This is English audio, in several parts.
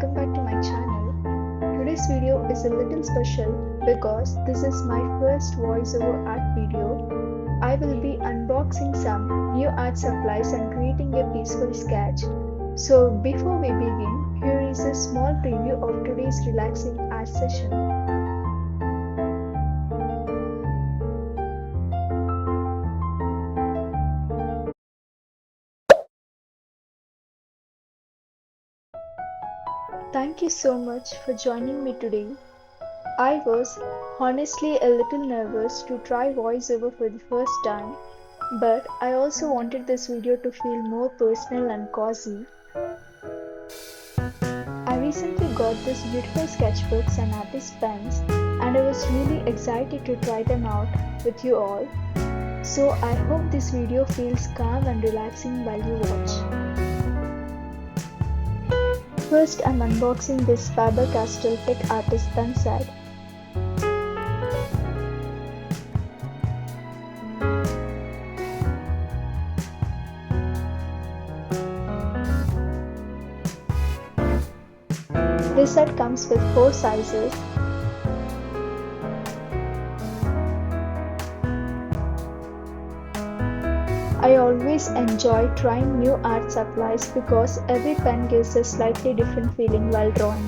welcome back to my channel. Today's video is a little special because this is my first voiceover art video. I will be unboxing some new art supplies and creating a peaceful sketch. So before we begin, here is a small preview of today's relaxing art session. Thank you so much for joining me today. I was honestly a little nervous to try voiceover for the first time, but I also wanted this video to feel more personal and cozy. I recently got these beautiful sketchbooks and artist pens, and I was really excited to try them out with you all. So I hope this video feels calm and relaxing while you watch. First, I'm unboxing this Faber-Castell Pitt artist pen set. This set comes with 4 sizes. I always enjoy trying new art supplies because every pen gives a slightly different feeling while drawing.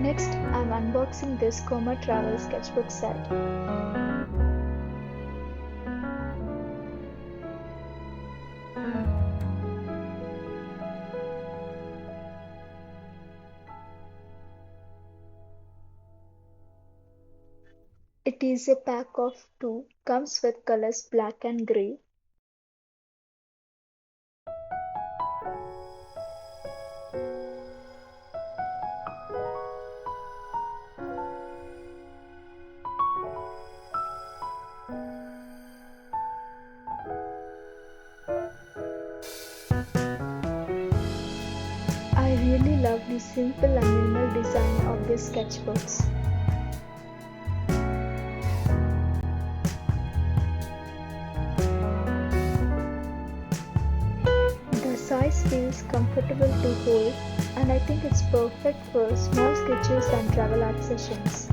Next, I'm unboxing this Coma Travel Sketchbook set. It is a pack of 2, comes with colors black and grey. I really love the simple and minimal design of these sketchbooks. The size feels comfortable to hold, and I think it's perfect for small sketches and travel art sessions.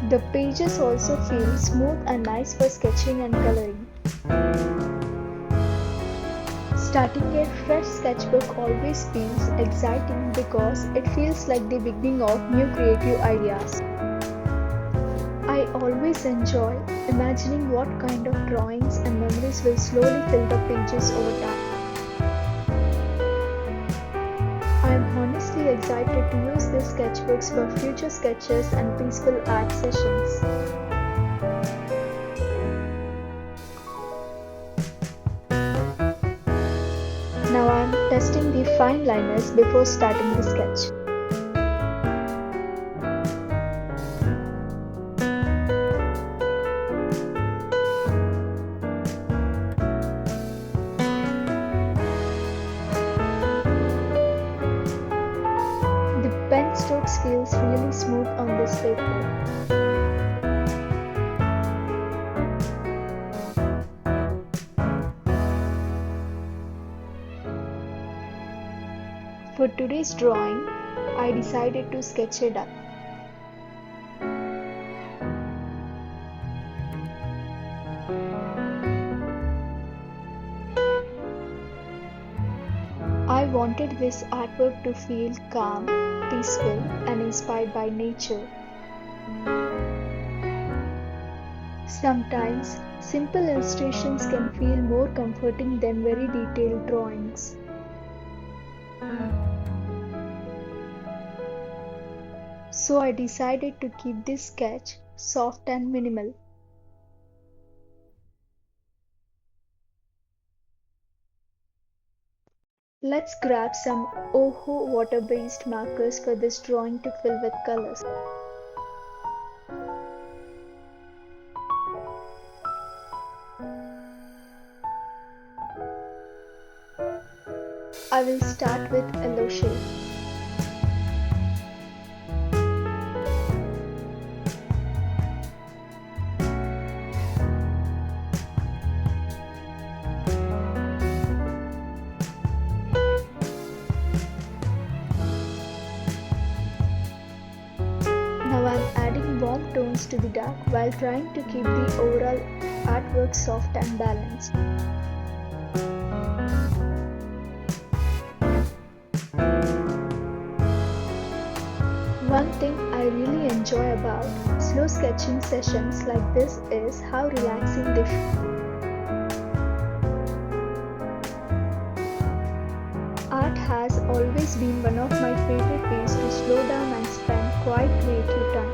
The pages also feel smooth and nice for sketching and coloring. Starting a fresh sketchbook always feels exciting because it feels like the beginning of new creative ideas. I always enjoy imagining what kind of drawings and memories will slowly fill the pages over time. I am honestly excited to use these sketchbooks for future sketches and peaceful art sessions. Now I am testing the fine liners before starting the sketch. The pen strokes feels really smooth on this paper. For today's drawing, I decided to sketch a duck. I wanted this artwork to feel calm, peaceful, and inspired by nature. Sometimes, simple illustrations can feel more comforting than very detailed drawings. So I decided to keep this sketch soft and minimal. Let's grab some Ohuhu water-based markers for this drawing to fill with colors. I will start with yellow shade. Now I am adding warm tones to the dark while trying to keep the overall artwork soft and balanced. One thing I really enjoy about slow sketching sessions like this is how relaxing they feel. Art has always been one of my favorite ways to slow down and spend quiet creative time.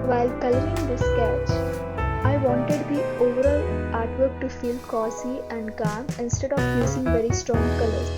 While coloring this sketch, I wanted the overall artwork to feel cozy and calm instead of using very strong colors.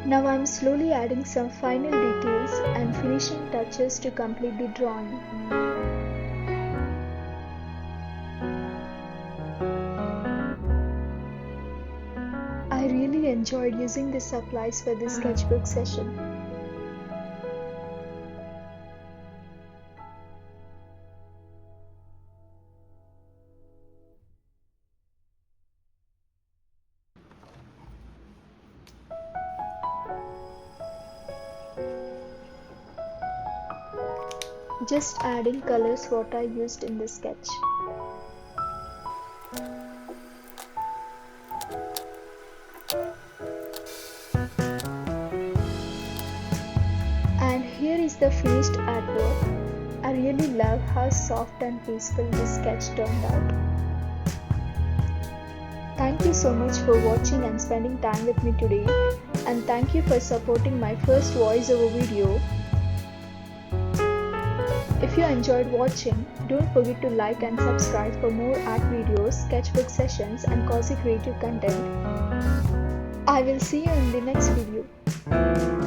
Now I am slowly adding some final details and finishing touches to complete the drawing. I really enjoyed using the supplies for this sketchbook session. Just adding colors what I used in the sketch. And here is the finished artwork. I really love how soft and peaceful this sketch turned out. Thank you so much for watching and spending time with me today, and thank you for supporting my first voiceover video. If you enjoyed watching, don't forget to like and subscribe for more art videos, sketchbook sessions and cozy creative content. I will see you in the next video.